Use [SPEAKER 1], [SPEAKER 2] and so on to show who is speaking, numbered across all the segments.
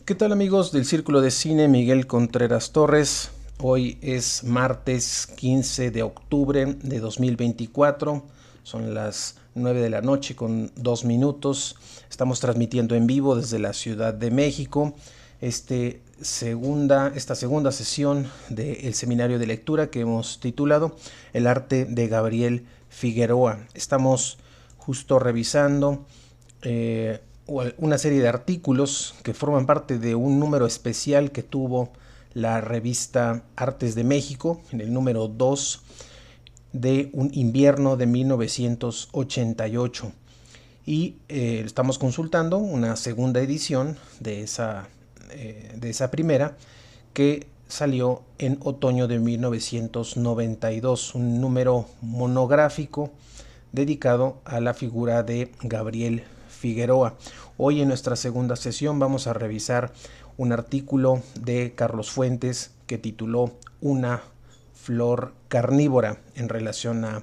[SPEAKER 1] ¿Qué tal, amigos del Círculo de Cine? Miguel Contreras Torres. Hoy es martes 15 de octubre de 2024. Son las 9 de la noche con 2 minutos. Estamos transmitiendo en vivo desde la Ciudad de México esta segunda sesión del seminario de lectura que hemos titulado El arte de Gabriel Figueroa. Estamos justo revisando una serie de artículos que forman parte de un número especial que tuvo la revista Artes de México en el número 2 de un invierno de 1988 y estamos consultando una segunda edición de esa primera que salió en otoño de 1992, un número monográfico dedicado a la figura de Gabriel Figueroa. Hoy en nuestra segunda sesión vamos a revisar un artículo de Carlos Fuentes que tituló Una flor carnívora en relación a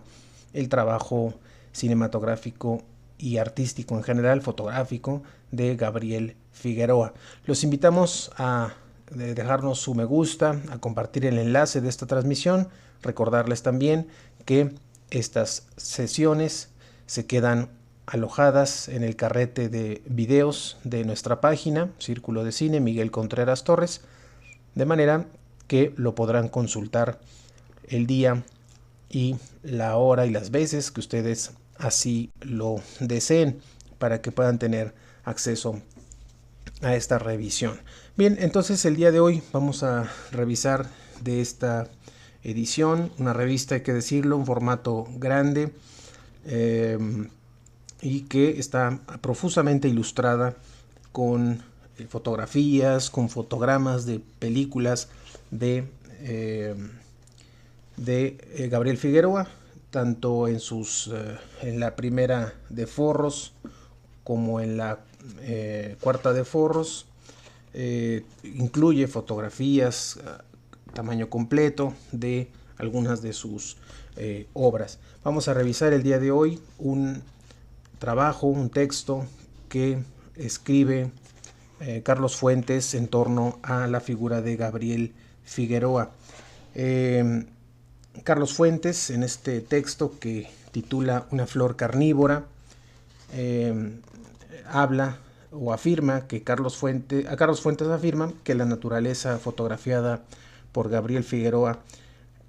[SPEAKER 1] el trabajo cinematográfico y artístico en general, fotográfico, de Gabriel Figueroa. Los invitamos a dejarnos su me gusta, a compartir el enlace de esta transmisión, recordarles también que estas sesiones se quedan alojadas en el carrete de videos de nuestra página, Círculo de Cine, Miguel Contreras Torres, de manera que lo podrán consultar el día y la hora y las veces que ustedes así lo deseen para que puedan tener acceso a esta revisión. Bien, entonces el día de hoy vamos a revisar de esta edición, una revista, hay que decirlo, un formato grande y que está profusamente ilustrada con fotografías, con fotogramas de películas de Gabriel Figueroa, tanto en la primera de forros como en la cuarta de forros. Incluye fotografías tamaño completo de algunas de sus obras. Vamos a revisar el día de hoy un trabajo, un texto que escribe Carlos Fuentes en torno a la figura de Gabriel Figueroa. Carlos Fuentes, en este texto que titula Una flor carnívora, habla o afirma que Carlos Fuentes afirma que la naturaleza fotografiada por Gabriel Figueroa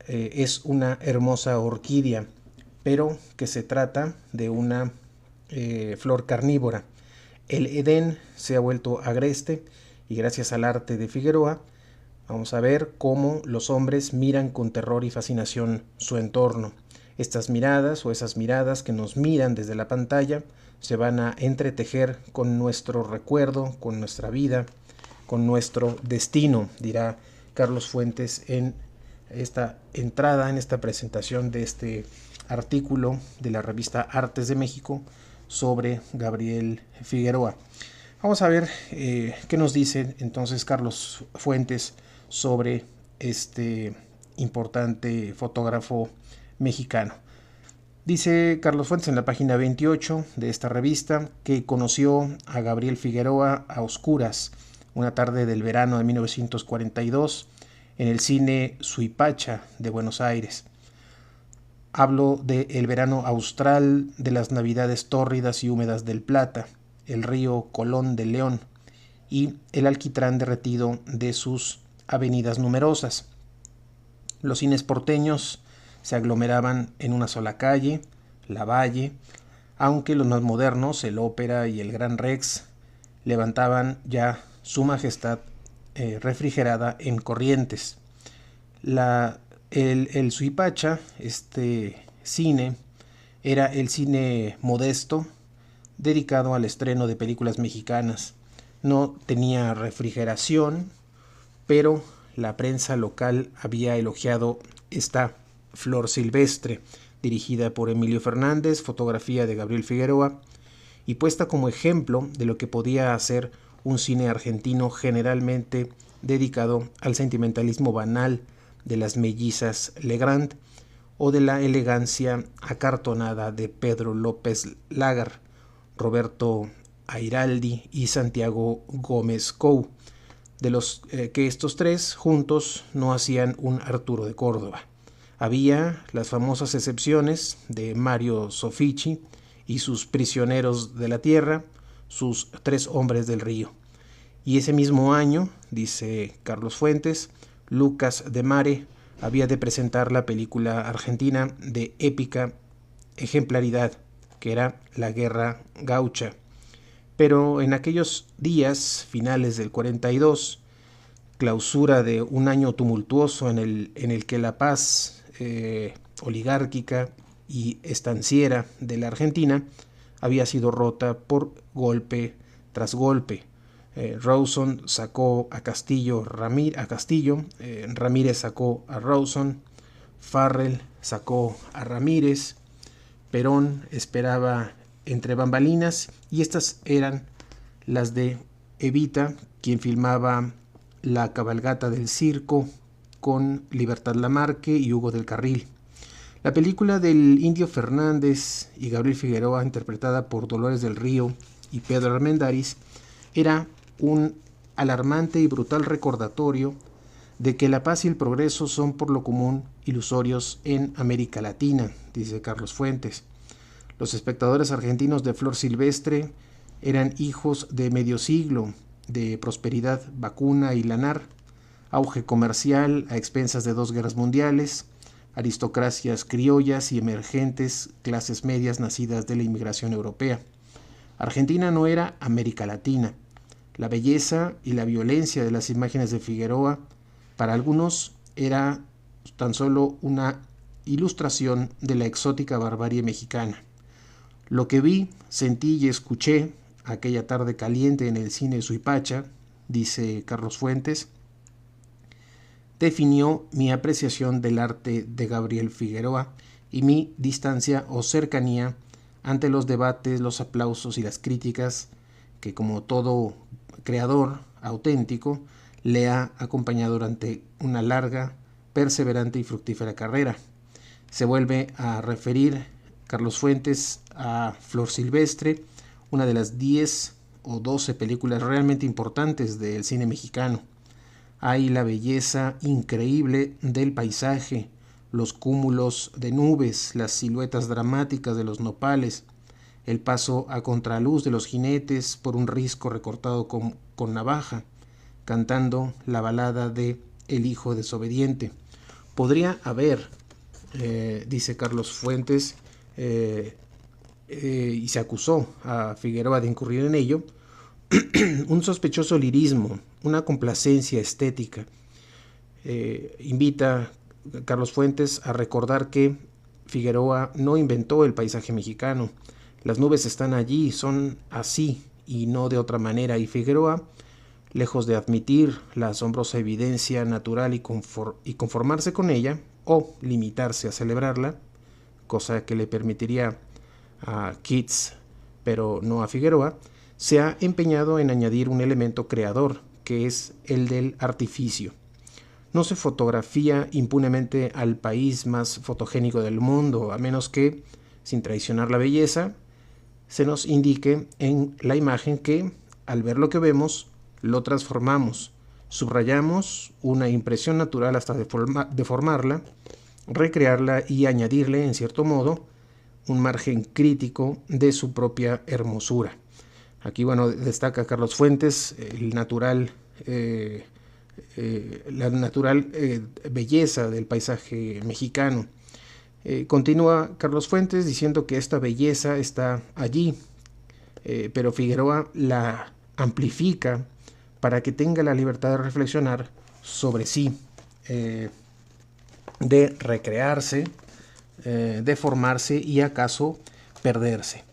[SPEAKER 1] es una hermosa orquídea, pero que se trata de una flor carnívora. El Edén se ha vuelto agreste y gracias al arte de Figueroa vamos a ver cómo los hombres miran con terror y fascinación su entorno. Estas miradas o esas miradas que nos miran desde la pantalla se van a entretejer con nuestro recuerdo, con nuestra vida, con nuestro destino, dirá Carlos Fuentes en esta entrada, en esta presentación de este artículo de la revista Artes de México sobre Gabriel Figueroa. Vamos a ver qué nos dice entonces Carlos Fuentes sobre este importante fotógrafo mexicano. Dice Carlos Fuentes en la página 28 de esta revista que conoció a Gabriel Figueroa a oscuras una tarde del verano de 1942 en el cine Suipacha de Buenos Aires. Hablo del verano austral, de las navidades tórridas y húmedas del Plata, el río Colón de León y el alquitrán derretido de sus avenidas numerosas. Los cines porteños se aglomeraban en una sola calle, la Valle, aunque los más modernos, el Ópera y el Gran Rex, levantaban ya su majestad refrigerada en Corrientes. El Suipacha, este cine, era el cine modesto dedicado al estreno de películas mexicanas. No tenía refrigeración, pero la prensa local había elogiado esta flor silvestre, dirigida por Emilio Fernández, fotografía de Gabriel Figueroa, y puesta como ejemplo de lo que podía hacer un cine argentino generalmente dedicado al sentimentalismo banal de las mellizas Legrand o de la elegancia acartonada de Pedro López Lagar, Roberto Airaldi y Santiago Gómez Cou. de los que estos tres juntos no hacían un Arturo de Córdoba. Había las famosas excepciones de Mario Soffici y sus Prisioneros de la Tierra, sus Tres Hombres del Río. Y ese mismo año, dice Carlos Fuentes, Lucas de Mare había de presentar la película argentina de épica ejemplaridad, que era La Guerra Gaucha. Pero en aquellos días, finales del 42, clausura de un año tumultuoso en el que la paz oligárquica y estanciera de la Argentina había sido rota por golpe tras golpe. Rawson sacó a Castillo, Ramírez sacó a Rawson, Farrell sacó a Ramírez, Perón esperaba entre bambalinas, y estas eran las de Evita, quien filmaba La cabalgata del circo con Libertad Lamarque y Hugo del Carril. La película del Indio Fernández y Gabriel Figueroa, interpretada por Dolores del Río y Pedro Armendáriz, era un alarmante y brutal recordatorio de que la paz y el progreso son por lo común ilusorios en América Latina, dice Carlos Fuentes. Los espectadores argentinos de Flor Silvestre eran hijos de medio siglo de prosperidad vacuna y lanar, auge comercial a expensas de 2 guerras mundiales, aristocracias criollas y emergentes clases medias nacidas de la inmigración europea. Argentina no era América Latina. La belleza y la violencia de las imágenes de Figueroa para algunos era tan solo una ilustración de la exótica barbarie mexicana. Lo que vi, sentí y escuché aquella tarde caliente en el cine Suipacha, dice Carlos Fuentes, definió mi apreciación del arte de Gabriel Figueroa y mi distancia o cercanía ante los debates, los aplausos y las críticas que, como todo creador auténtico, le ha acompañado durante una larga, perseverante y fructífera carrera. Se vuelve a referir Carlos Fuentes a Flor Silvestre, una de las 10 o 12 películas realmente importantes del cine mexicano. Hay la belleza increíble del paisaje, los cúmulos de nubes, las siluetas dramáticas de los nopales, el paso a contraluz de los jinetes por un risco recortado con navaja, cantando la balada de El hijo desobediente. Podría haber, dice Carlos Fuentes, y se acusó a Figueroa de incurrir en ello, un sospechoso lirismo, una complacencia estética. Invita Carlos Fuentes a recordar que Figueroa no inventó el paisaje mexicano. Las nubes están allí, son así y no de otra manera, y Figueroa, lejos de admitir la asombrosa evidencia natural y conformarse con ella, o limitarse a celebrarla, cosa que le permitiría a Keats, pero no a Figueroa, se ha empeñado en añadir un elemento creador, que es el del artificio. No se fotografía impunemente al país más fotogénico del mundo, a menos que, sin traicionar la belleza, se nos indique en la imagen que, al ver lo que vemos, lo transformamos, subrayamos una impresión natural hasta deformarla, recrearla y añadirle, en cierto modo, un margen crítico de su propia hermosura. Aquí, destaca Carlos Fuentes la natural belleza del paisaje mexicano. Continúa Carlos Fuentes diciendo que esta belleza está allí, pero Figueroa la amplifica para que tenga la libertad de reflexionar sobre sí, de recrearse, de formarse y acaso perderse.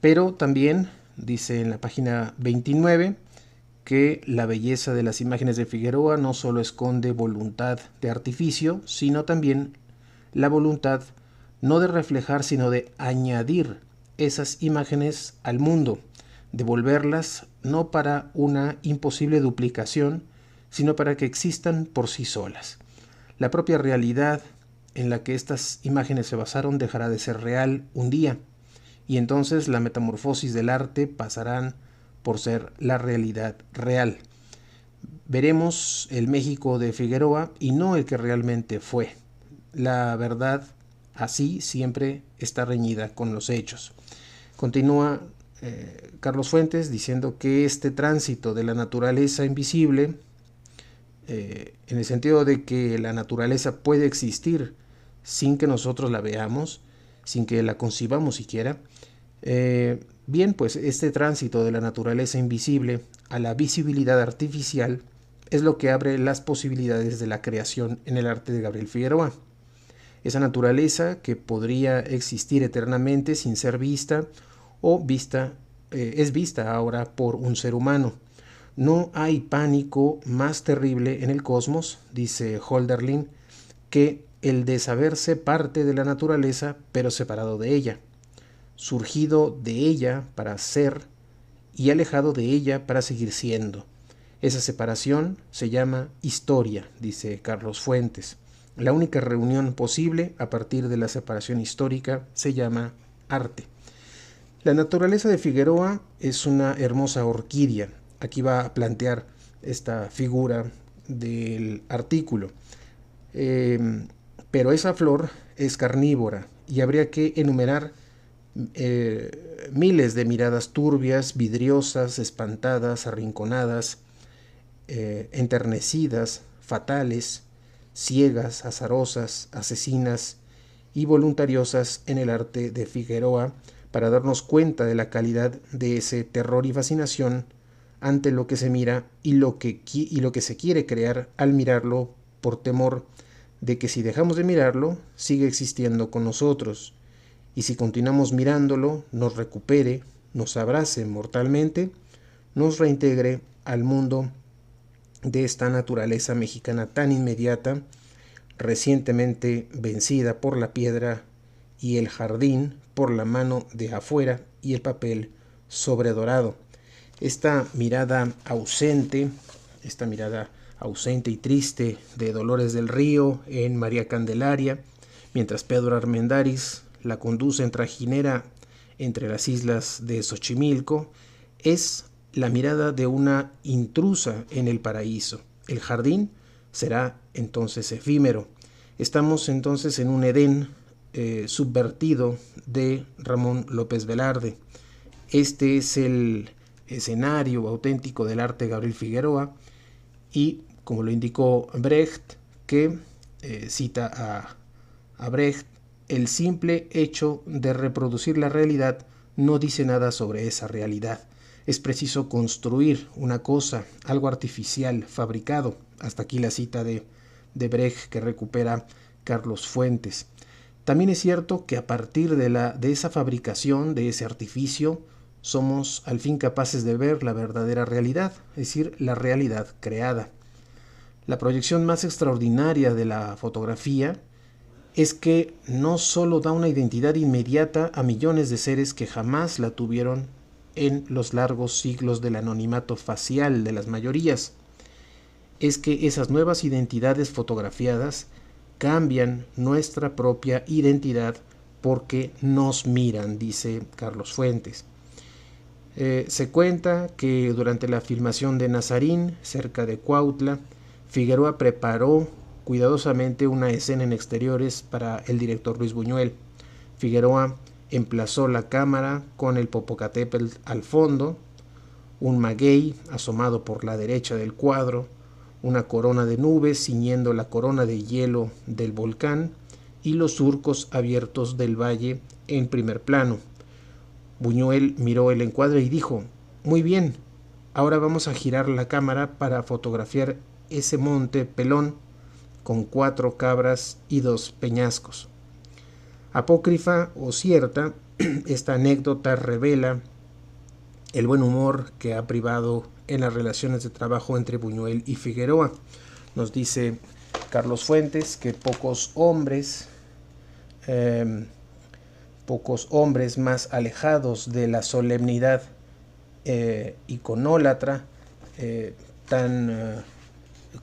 [SPEAKER 1] Pero también dice en la página 29 que la belleza de las imágenes de Figueroa no solo esconde voluntad de artificio, sino también la voluntad no de reflejar, sino de añadir esas imágenes al mundo, de volverlas no para una imposible duplicación, sino para que existan por sí solas. La propia realidad en la que estas imágenes se basaron dejará de ser real un día, y entonces la metamorfosis del arte pasarán por ser la realidad real. veremos el México de Figueroa y no el que realmente fue. La verdad, así, siempre está reñida con los hechos. Continúa Carlos Fuentes diciendo que este tránsito de la naturaleza invisible, en el sentido de que la naturaleza puede existir sin que nosotros la veamos, sin que la concibamos siquiera, bien, pues este tránsito de la naturaleza invisible a la visibilidad artificial es lo que abre las posibilidades de la creación en el arte de Gabriel Figueroa. Esa naturaleza que podría existir eternamente sin ser vista o es vista ahora por un ser humano. No hay pánico más terrible en el cosmos, dice Hölderlin, que el de saberse parte de la naturaleza pero separado de ella, surgido de ella para ser y alejado de ella para seguir siendo. Esa separación se llama historia, dice Carlos Fuentes. La única reunión posible a partir de la separación histórica se llama arte. La naturaleza de Figueroa es una hermosa orquídea. Aquí va a plantear esta figura del artículo. Pero esa flor es carnívora y habría que enumerar miles de miradas turbias, vidriosas, espantadas, arrinconadas, enternecidas, fatales, ciegas, azarosas, asesinas y voluntariosas en el arte de Figueroa para darnos cuenta de la calidad de ese terror y fascinación ante lo que se mira y lo que se quiere crear al mirarlo, por temor de que si dejamos de mirarlo, sigue existiendo con nosotros, y si continuamos mirándolo, nos recupere, nos abrace mortalmente, nos reintegre al mundo de esta naturaleza mexicana tan inmediata, recientemente vencida por la piedra y el jardín, por la mano de afuera y el papel sobredorado. Esta mirada ausente y triste de Dolores del Río en María Candelaria, mientras Pedro Armendáriz la conduce en trajinera entre las islas de Xochimilco, es la mirada de una intrusa en el paraíso. El jardín será entonces efímero. Estamos entonces en un Edén subvertido de Ramón López Velarde. Este es el escenario auténtico del arte de Gabriel Figueroa y, como lo indicó Brecht, que cita a Brecht, el simple hecho de reproducir la realidad no dice nada sobre esa realidad. Es preciso construir una cosa, algo artificial, fabricado. Hasta aquí la cita de Brecht que recupera Carlos Fuentes. También es cierto que a partir de esa fabricación, de ese artificio, somos al fin capaces de ver la verdadera realidad, es decir, la realidad creada. La proyección más extraordinaria de la fotografía es que no solo da una identidad inmediata a millones de seres que jamás la tuvieron en los largos siglos del anonimato facial de las mayorías, es que esas nuevas identidades fotografiadas cambian nuestra propia identidad porque nos miran, dice Carlos Fuentes. Se cuenta que durante la filmación de Nazarín, cerca de Cuautla, Figueroa preparó cuidadosamente una escena en exteriores para el director Luis Buñuel. Figueroa emplazó la cámara con el Popocatépetl al fondo, un maguey asomado por la derecha del cuadro, una corona de nubes ciñendo la corona de hielo del volcán y los surcos abiertos del valle en primer plano. Buñuel miró el encuadre y dijo: «Muy bien, ahora vamos a girar la cámara para fotografiar ese monte pelón con 4 cabras y 2 peñascos». Apócrifa o cierta, esta anécdota revela el buen humor que ha privado en las relaciones de trabajo entre Buñuel y Figueroa. Nos dice Carlos Fuentes que pocos hombres más alejados de la solemnidad iconólatra tan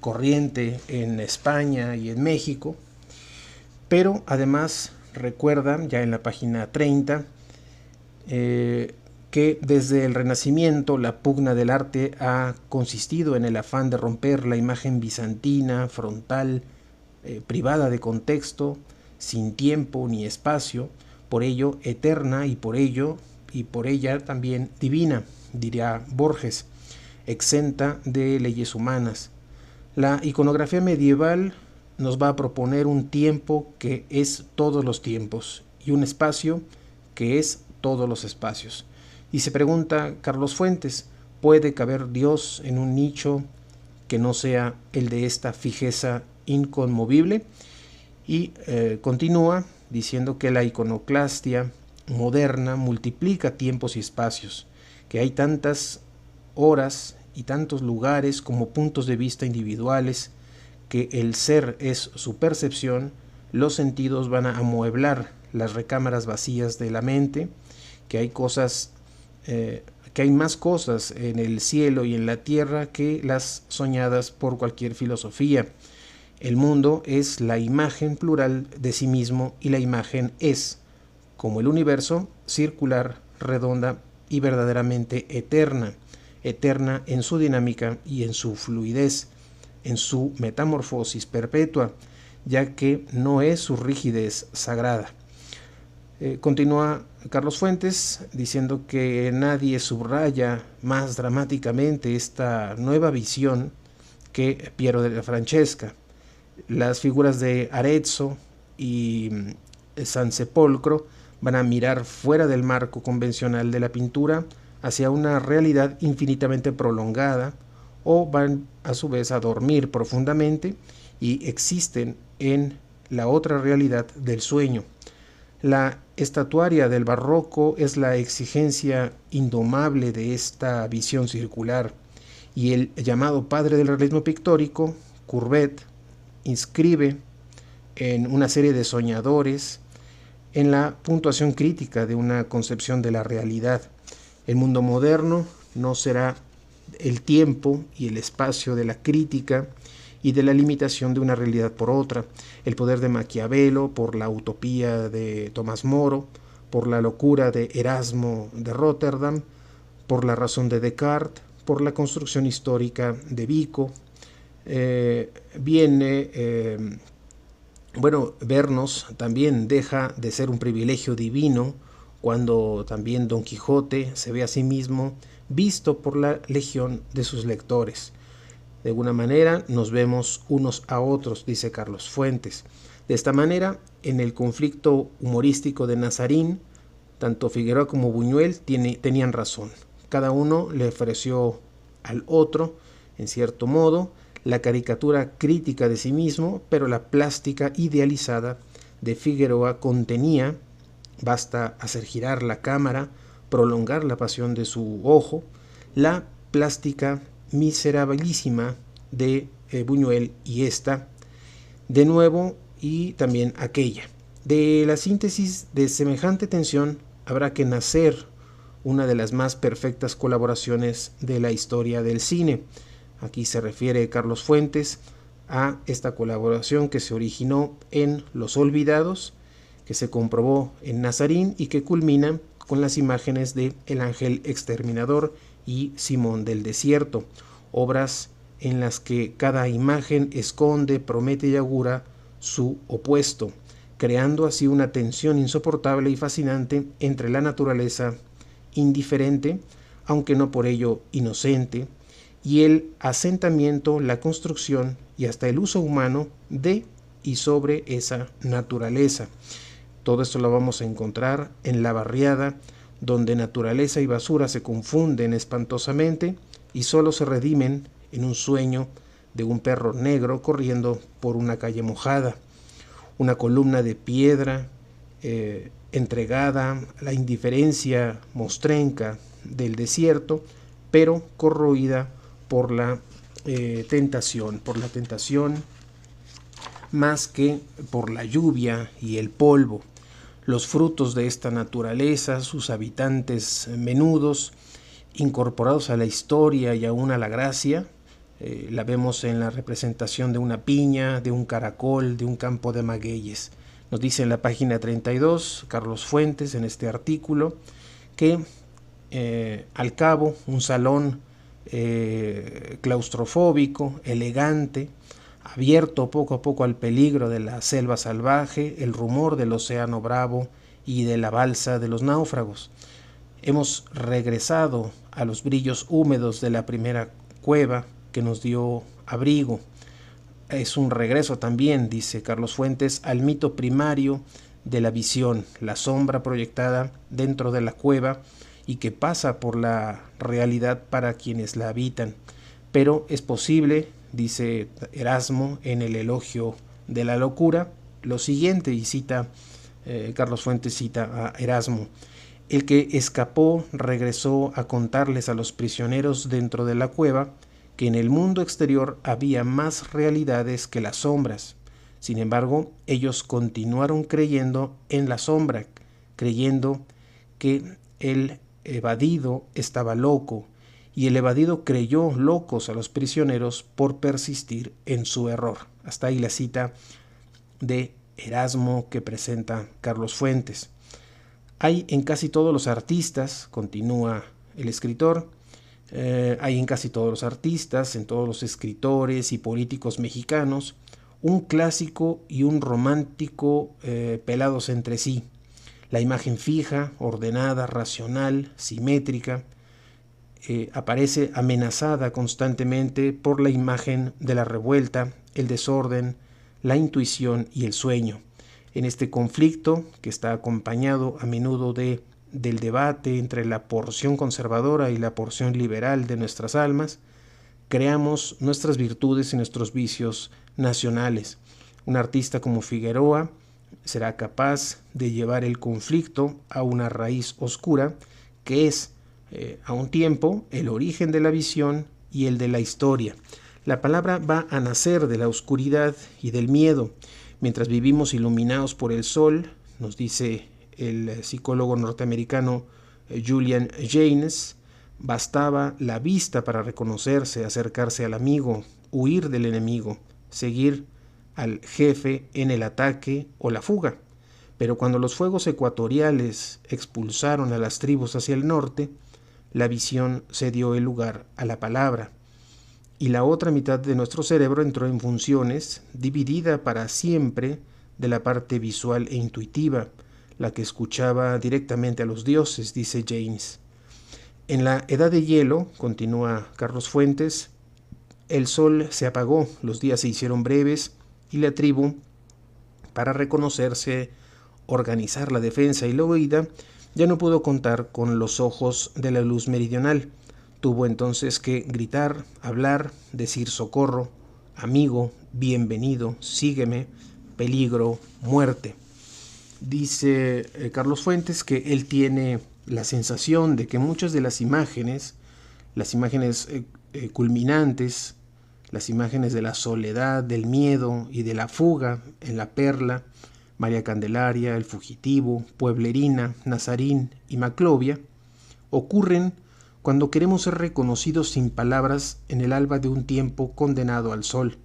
[SPEAKER 1] corriente en España y en México, pero además recuerdan ya en la página 30 que que desde el Renacimiento la pugna del arte ha consistido en el afán de romper la imagen bizantina, frontal, privada de contexto, sin tiempo ni espacio, por ello eterna y por ella también divina, diría Borges, exenta de leyes humanas. La iconografía medieval nos va a proponer un tiempo que es todos los tiempos y un espacio que es todos los espacios. Y se pregunta Carlos Fuentes, ¿puede caber Dios en un nicho que no sea el de esta fijeza inconmovible? Y continúa diciendo que la iconoclastia moderna multiplica tiempos y espacios, que hay tantas horas y tantos lugares como puntos de vista individuales, que el ser es su percepción, los sentidos van a amueblar las recámaras vacías de la mente, que hay cosas, que hay más cosas en el cielo y en la tierra que las soñadas por cualquier filosofía. El mundo es la imagen plural de sí mismo y la imagen es, como el universo, circular, redonda y verdaderamente eterna, eterna en su dinámica y en su fluidez, en su metamorfosis perpetua, ya que no es su rigidez sagrada. Continúa Carlos Fuentes diciendo que nadie subraya más dramáticamente esta nueva visión que Piero della Francesca. Las figuras de Arezzo y San Sepolcro van a mirar fuera del marco convencional de la pintura hacia una realidad infinitamente prolongada, o van a su vez a dormir profundamente y existen en la otra realidad del sueño. La estatuaria del barroco es la exigencia indomable de esta visión circular, y el llamado padre del realismo pictórico, Courbet, inscribe en una serie de soñadores en la puntuación crítica de una concepción de la realidad. El mundo moderno no será el tiempo y el espacio de la crítica y de la limitación de una realidad por otra, el poder de Maquiavelo por la utopía de Tomás Moro, por la locura de Erasmo de Rotterdam, por la razón de Descartes, por la construcción histórica de Vico. Vernos también deja de ser un privilegio divino cuando también Don Quijote se ve a sí mismo visto por la legión de sus lectores. De alguna manera nos vemos unos a otros, dice Carlos Fuentes. De esta manera, en el conflicto humorístico de Nazarín, tanto Figueroa como Buñuel tenían razón. Cada uno le ofreció al otro, en cierto modo, la caricatura crítica de sí mismo, pero la plástica idealizada de Figueroa contenía, basta hacer girar la cámara, prolongar la pasión de su ojo, la plástica miserabilísima de Buñuel, y esta, de nuevo, y también aquella. De la síntesis de semejante tensión habrá que nacer una de las más perfectas colaboraciones de la historia del cine. Aquí se refiere Carlos Fuentes a esta colaboración que se originó en Los Olvidados, que se comprobó en Nazarín y que culmina con las imágenes de El Ángel Exterminador y Simón del Desierto, obras en las que cada imagen esconde, promete y augura su opuesto, creando así una tensión insoportable y fascinante entre la naturaleza indiferente, aunque no por ello inocente, y el asentamiento, la construcción y hasta el uso humano de y sobre esa naturaleza. Todo esto lo vamos a encontrar en La Barriada, donde naturaleza y basura se confunden espantosamente y solo se redimen en un sueño de un perro negro corriendo por una calle mojada. Una columna de piedra entregada a la indiferencia mostrenca del desierto, pero corroída por la tentación más que por la lluvia y el polvo. Los frutos de esta naturaleza, sus habitantes menudos, incorporados a la historia y aún a la gracia, la vemos en la representación de una piña, de un caracol, de un campo de magueyes. Nos dice en la página 32 Carlos Fuentes en este artículo que Al cabo, un salón claustrofóbico, elegante, abierto poco a poco al peligro de la selva salvaje, el rumor del océano bravo y de la balsa de los náufragos. Hemos regresado a los brillos húmedos de la primera cueva que nos dio abrigo. Es un regreso también, dice Carlos Fuentes, al mito primario de la visión, la sombra proyectada dentro de la cueva y que pasa por la realidad para quienes la habitan. Pero es posible, dice Erasmo en el elogio de la locura, lo siguiente, y cita, Carlos Fuentes cita a Erasmo: el que escapó regresó a contarles a los prisioneros dentro de la cueva que en el mundo exterior había más realidades que las sombras. Sin embargo, ellos continuaron creyendo en la sombra, creyendo que el evadido estaba loco, y el evadido creyó locos a los prisioneros por persistir en su error. Hasta ahí la cita de Erasmo que presenta Carlos Fuentes. Hay en casi todos los artistas, continúa el escritor, hay en casi todos los artistas, en todos los escritores y políticos mexicanos, un clásico y un romántico pelados entre sí. La imagen fija, ordenada, racional, simétrica, aparece amenazada constantemente por la imagen de la revuelta, el desorden, la intuición y el sueño. En este conflicto, que está acompañado a menudo del debate entre la porción conservadora y la porción liberal de nuestras almas, creamos nuestras virtudes y nuestros vicios nacionales. Un artista como Figueroa será capaz de llevar el conflicto a una raíz oscura que es, a un tiempo, el origen de la visión y el de la historia. La palabra va a nacer de la oscuridad y del miedo. Mientras vivimos iluminados por el sol, nos dice el psicólogo norteamericano Julian Jaynes, bastaba la vista para reconocerse, acercarse al amigo, huir del enemigo, seguir al jefe en el ataque o la fuga. Pero cuando los fuegos ecuatoriales expulsaron a las tribus hacia el norte, la visión cedió el lugar a la palabra, y la otra mitad de nuestro cerebro entró en funciones, dividida para siempre de la parte visual e intuitiva, la que escuchaba directamente a los dioses, dice James. En la edad de hielo, continúa Carlos Fuentes, el sol se apagó, los días se hicieron breves y la tribu, para reconocerse, organizar la defensa y la huida, ya no pudo contar con los ojos de la luz meridional. Tuvo entonces que gritar, hablar, decir socorro, amigo, bienvenido, sígueme, peligro, muerte. Dice Carlos Fuentes que él tiene la sensación de que muchas de las imágenes culminantes, las imágenes de la soledad, del miedo y de la fuga en La Perla, María Candelaria, El Fugitivo, Pueblerina, Nazarín y Maclovia, ocurren cuando queremos ser reconocidos sin palabras en el alba de un tiempo condenado al sol,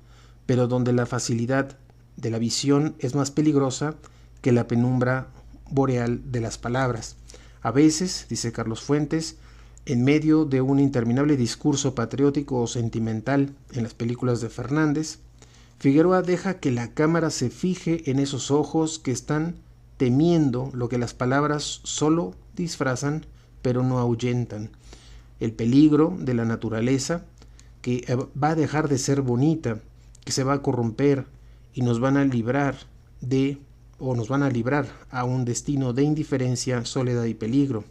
[SPEAKER 1] pero donde la facilidad de la visión es más peligrosa que la penumbra boreal de las palabras. A veces, dice Carlos Fuentes, en medio de un interminable discurso patriótico o sentimental en las películas de Fernández, Figueroa deja que la cámara se fije en esos ojos que están temiendo lo que las palabras solo disfrazan, pero no ahuyentan. El peligro de la naturaleza, que va a dejar de ser bonita, que se va a corromper y nos van a librar a un destino de indiferencia, soledad y peligro.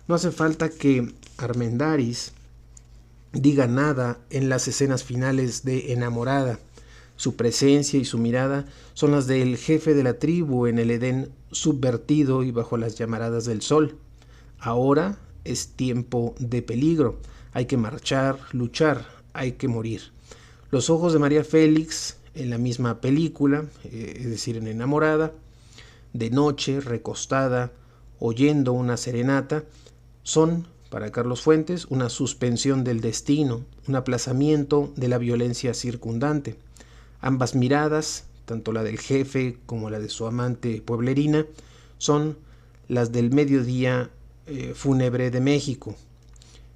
[SPEAKER 1] No hace falta que Armendáriz diga nada en las escenas finales de Enamorada. Su presencia y su mirada son las del jefe de la tribu en el Edén subvertido y bajo las llamaradas del sol. Ahora es tiempo de peligro. Hay que marchar, luchar, hay que morir. Los ojos de María Félix en la misma película, es decir, en Enamorada, de noche, recostada, oyendo una serenata, son, para Carlos Fuentes, una suspensión del destino, un aplazamiento de la violencia circundante. Ambas miradas, tanto la del jefe como la de su amante pueblerina, son las del mediodía fúnebre de México.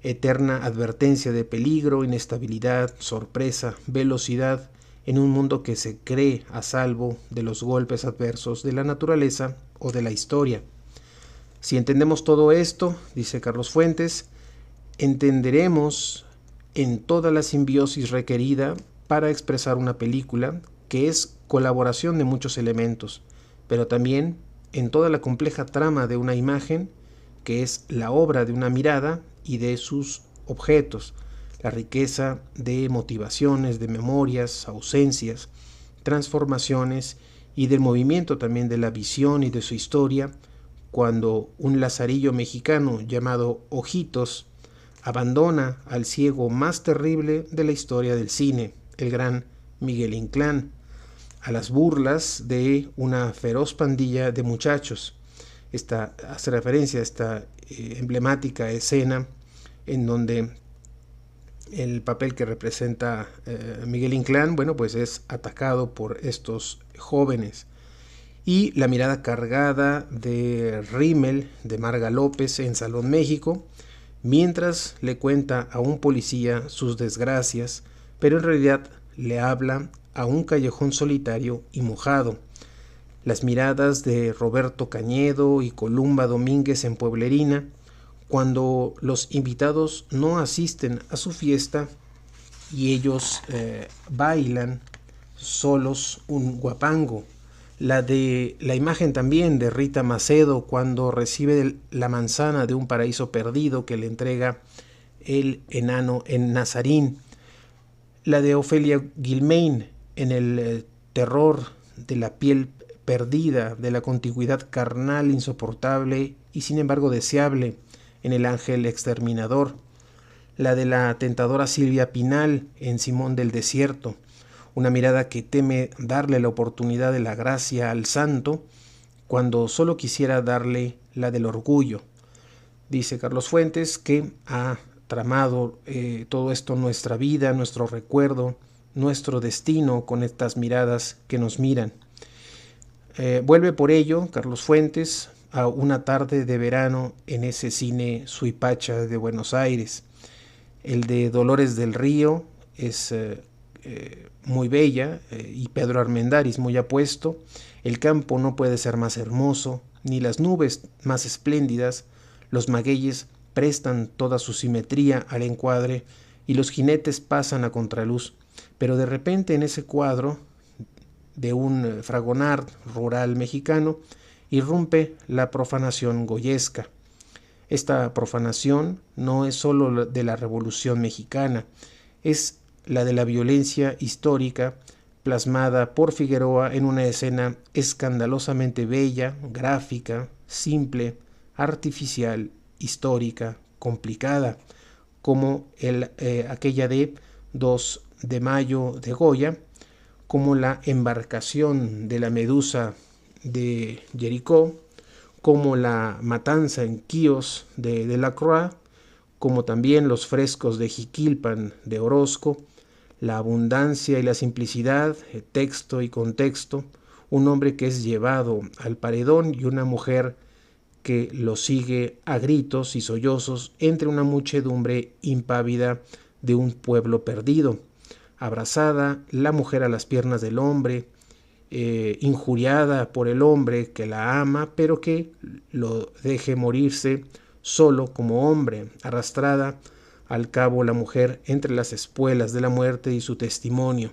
[SPEAKER 1] Eterna advertencia de peligro, inestabilidad, sorpresa, velocidad en un mundo que se cree a salvo de los golpes adversos de la naturaleza o de la historia. Si entendemos todo esto, dice Carlos Fuentes, entenderemos en toda la simbiosis requerida para expresar una película que es colaboración de muchos elementos, pero también en toda la compleja trama de una imagen que es la obra de una mirada y de sus objetos, la riqueza de motivaciones, de memorias, ausencias, transformaciones y del movimiento también de la visión y de su historia, cuando un lazarillo mexicano llamado Ojitos abandona al ciego más terrible de la historia del cine, el gran Miguel Inclán, a las burlas de una feroz pandilla de muchachos. Esta hace referencia a esta emblemática escena en donde el papel que representa Miguel Inclán, bueno, pues es atacado por estos jóvenes. Y la mirada cargada de Rímel, de Marga López en Salón México, mientras le cuenta a un policía sus desgracias, pero en realidad le habla a un callejón solitario y mojado. Las miradas de Roberto Cañedo y Columba Domínguez en Pueblerina, cuando los invitados no asisten a su fiesta y ellos bailan solos un guapango. La imagen también de Rita Macedo cuando recibe la manzana de un paraíso perdido que le entrega el enano en Nazarín. La de Ofelia Guilmain en el terror de la piel perdida, de la contigüidad carnal insoportable y sin embargo deseable en El ángel exterminador. La de la tentadora Silvia Pinal en Simón del Desierto, una mirada que teme darle la oportunidad de la gracia al santo cuando solo quisiera darle la del orgullo. Dice Carlos Fuentes que ha tramado todo esto nuestra vida, nuestro recuerdo, nuestro destino con estas miradas que nos miran. Vuelve por ello Carlos Fuentes a Una tarde de verano en ese cine Suipacha de Buenos Aires. El de Dolores del Río es muy bella y Pedro Armendáriz muy apuesto. El campo no puede ser más hermoso, ni las nubes más espléndidas. Los magueyes prestan toda su simetría al encuadre y los jinetes pasan a contraluz. Pero de repente en ese cuadro de un fragonard rural mexicano irrumpe la profanación goyesca. Esta profanación no es sólo de la Revolución Mexicana, es la de la violencia histórica plasmada por Figueroa en una escena escandalosamente bella, gráfica, simple, artificial, histórica, complicada, como aquella de 2 de mayo de Goya, como la embarcación de la Medusa de Jericó, como la matanza en Quíos de Delacroix, como también los frescos de Jiquilpan de Orozco, la abundancia y la simplicidad, texto y contexto, un hombre que es llevado al paredón y una mujer que lo sigue a gritos y sollozos entre una muchedumbre impávida de un pueblo perdido. Abrazada, la mujer a las piernas del hombre, injuriada por el hombre que la ama, pero que lo deje morirse solo como hombre, arrastrada al cabo la mujer entre las espuelas de la muerte y su testimonio.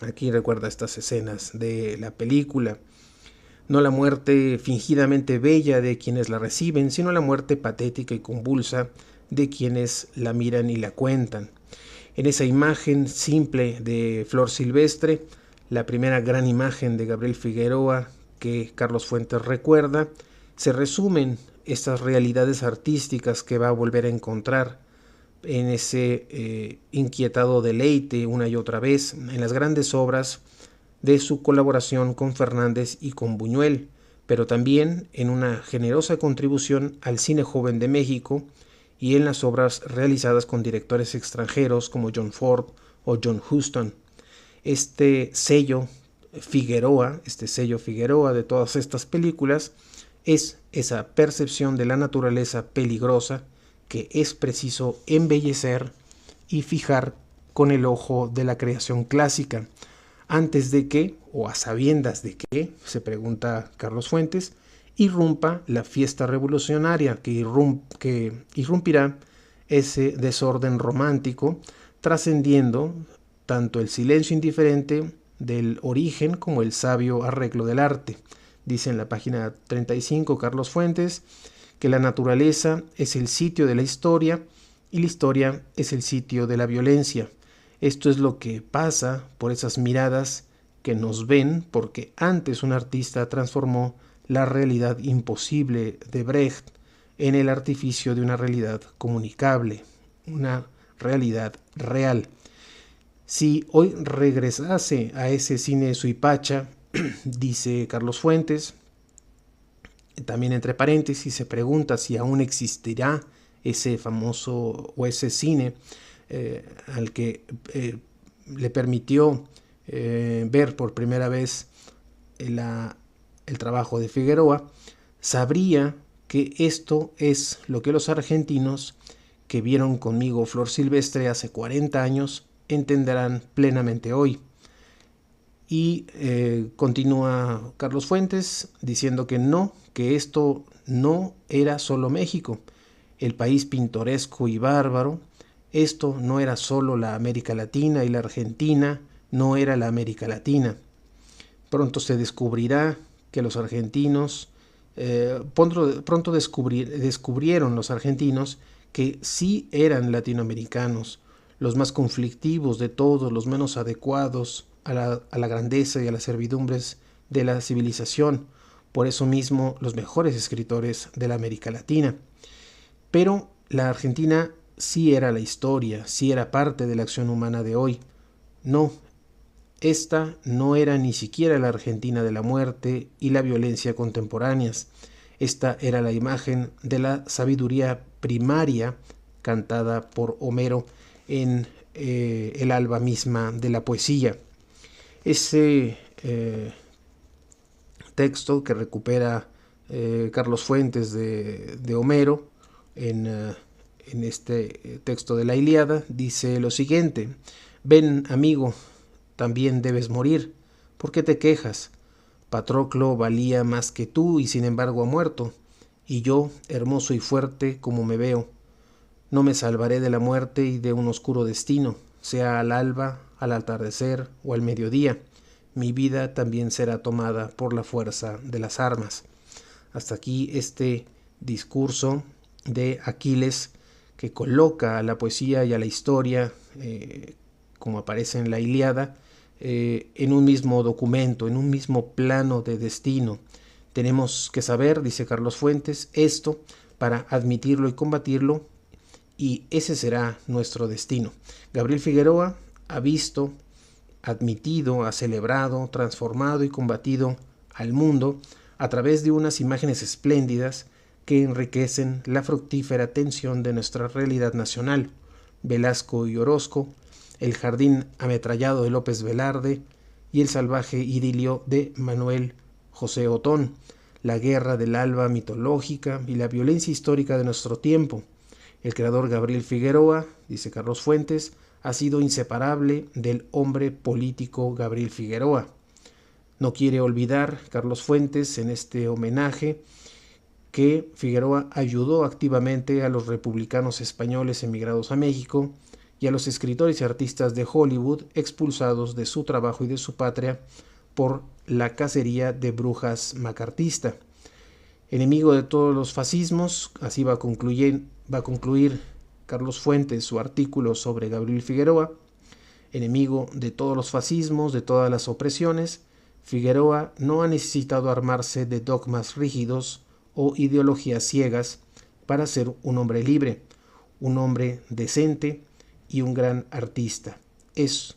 [SPEAKER 1] Aquí recuerda estas escenas de la película. No la muerte fingidamente bella de quienes la reciben, sino la muerte patética y convulsa de quienes la miran y la cuentan. En esa imagen simple de Flor Silvestre, la primera gran imagen de Gabriel Figueroa que Carlos Fuentes recuerda, se resumen estas realidades artísticas que va a volver a encontrar en ese inquietado deleite una y otra vez en las grandes obras de su colaboración con Fernández y con Buñuel, pero también en una generosa contribución al cine joven de México y en las obras realizadas con directores extranjeros como John Ford o John Huston. Este sello Figueroa de todas estas películas Es esa percepción de la naturaleza peligrosa que es preciso embellecer y fijar con el ojo de la creación clásica, antes de que, o a sabiendas de que, se pregunta Carlos Fuentes, irrumpa la fiesta revolucionaria que irrumpirá ese desorden romántico, trascendiendo tanto el silencio indiferente del origen como el sabio arreglo del arte. Dice en la página 35 Carlos Fuentes que la naturaleza es el sitio de la historia y la historia es el sitio de la violencia. Esto es lo que pasa por esas miradas que nos ven porque antes un artista transformó la realidad imposible de Brecht en el artificio de una realidad comunicable, una realidad real. Si hoy regresase a ese cine Suipacha, dice Carlos Fuentes, también entre paréntesis se pregunta si aún existirá ese famoso o ese cine al que le permitió ver por primera vez el trabajo de Figueroa, sabría que esto es lo que los argentinos que vieron conmigo Flor Silvestre hace 40 años entenderán plenamente hoy. Y continúa Carlos Fuentes diciendo que esto no era solo México, el país pintoresco y bárbaro, esto no era solo la América Latina y la Argentina, no era la América Latina. Pronto se descubrirá que los argentinos, pronto descubrieron los argentinos que sí eran latinoamericanos, los más conflictivos de todos, los menos adecuados a la grandeza y a las servidumbres de la civilización, por eso mismo los mejores escritores de la América Latina. Pero la Argentina sí era la historia, sí era parte de la acción humana de hoy. No, esta no era ni siquiera la Argentina de la muerte y la violencia contemporáneas. Esta era la imagen de la sabiduría primaria cantada por Homero en el alba misma de la poesía. Ese texto que recupera Carlos Fuentes de Homero en este texto de la Ilíada dice lo siguiente: ven, amigo, también debes morir. ¿Por qué te quejas? Patroclo valía más que tú y sin embargo ha muerto, y yo, hermoso y fuerte como me veo, no me salvaré de la muerte y de un oscuro destino, sea al alba, al atardecer o al mediodía. Mi vida también será tomada por la fuerza de las armas. Hasta aquí este discurso de Aquiles que coloca a la poesía y a la historia, como aparece en la Ilíada, en un mismo documento, en un mismo plano de destino. Tenemos que saber, dice Carlos Fuentes, esto para admitirlo y combatirlo, y ese será nuestro destino. Gabriel Figueroa ha visto, admitido, ha celebrado, transformado y combatido al mundo a través de unas imágenes espléndidas que enriquecen la fructífera tensión de nuestra realidad nacional. Velasco y Orozco, el jardín ametrallado de López Velarde y el salvaje idilio de Manuel José Otón, la guerra del alba mitológica y la violencia histórica de nuestro tiempo. El creador Gabriel Figueroa, dice Carlos Fuentes, ha sido inseparable del hombre político Gabriel Figueroa. No quiere olvidar Carlos Fuentes en este homenaje que Figueroa ayudó activamente a los republicanos españoles emigrados a México y a los escritores y artistas de Hollywood expulsados de su trabajo y de su patria por la cacería de brujas macartista. Enemigo de todos los fascismos, así va a concluir Carlos Fuentes su artículo sobre Gabriel Figueroa. Enemigo de todos los fascismos, de todas las opresiones, Figueroa no ha necesitado armarse de dogmas rígidos o ideologías ciegas para ser un hombre libre, un hombre decente y un gran artista. Es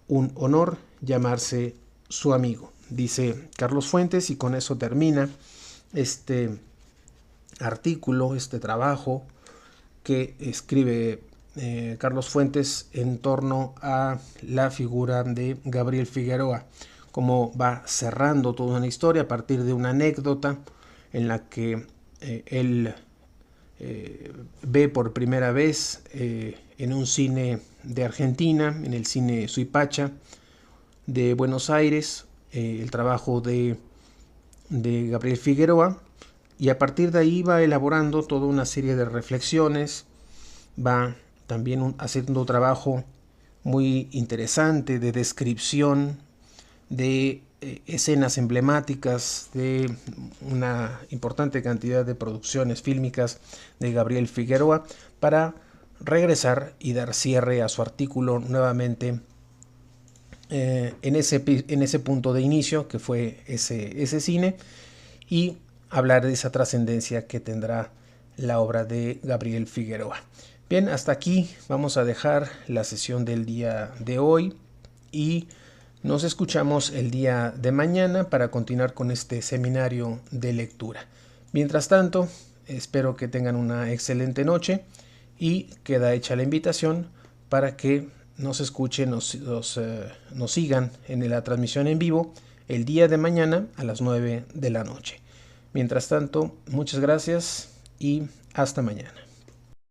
[SPEAKER 1] un honor llamarse su amigo, dice Carlos Fuentes, y con eso termina este artículo, este trabajo que escribe Carlos Fuentes en torno a la figura de Gabriel Figueroa, como va cerrando toda una historia a partir de una anécdota en la que él ve por primera vez en un cine de Argentina, en el cine Suipacha de Buenos Aires, el trabajo de Gabriel Figueroa, y a partir de ahí va elaborando toda una serie de reflexiones, va también haciendo un trabajo muy interesante de descripción de escenas emblemáticas de una importante cantidad de producciones fílmicas de Gabriel Figueroa, para regresar y dar cierre a su artículo nuevamente en ese punto de inicio que fue ese cine, y hablar de esa trascendencia que tendrá la obra de Gabriel Figueroa. Bien, hasta aquí vamos a dejar la sesión del día de hoy y nos escuchamos el día de mañana para continuar con este seminario de lectura. Mientras tanto, espero que tengan una excelente noche y queda hecha la invitación para que nos escuchen, nos sigan en la transmisión en vivo el día de mañana a las 9 de la noche. Mientras tanto, muchas gracias y hasta mañana.